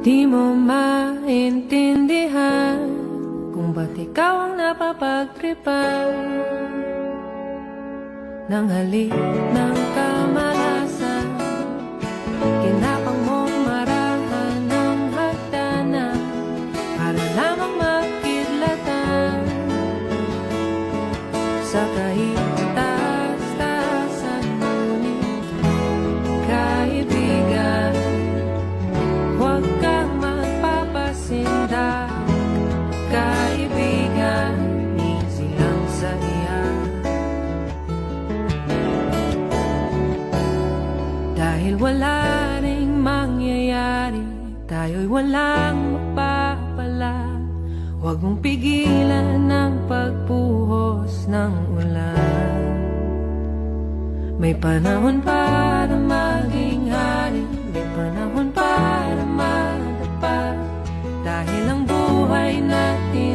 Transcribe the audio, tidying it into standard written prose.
Di mo maintindihan kung ba't ikaw ang napapagtripan ng halik ng kamalasan. Kinapang mong marahan ng hagdanan para lamang makidlatan sa kahitaas-taasan. Ngunit kaibigan, huwag kang magpapasindak. Kaibigan, easy lang sa iyan. Dahil wala ring mangyayari, tayo'y walang mapapala. Huwag mong pigilan ang pagbuhos ng ulan. May panahon para maging hari, may panahon para madapa. Dahil ang buhay natin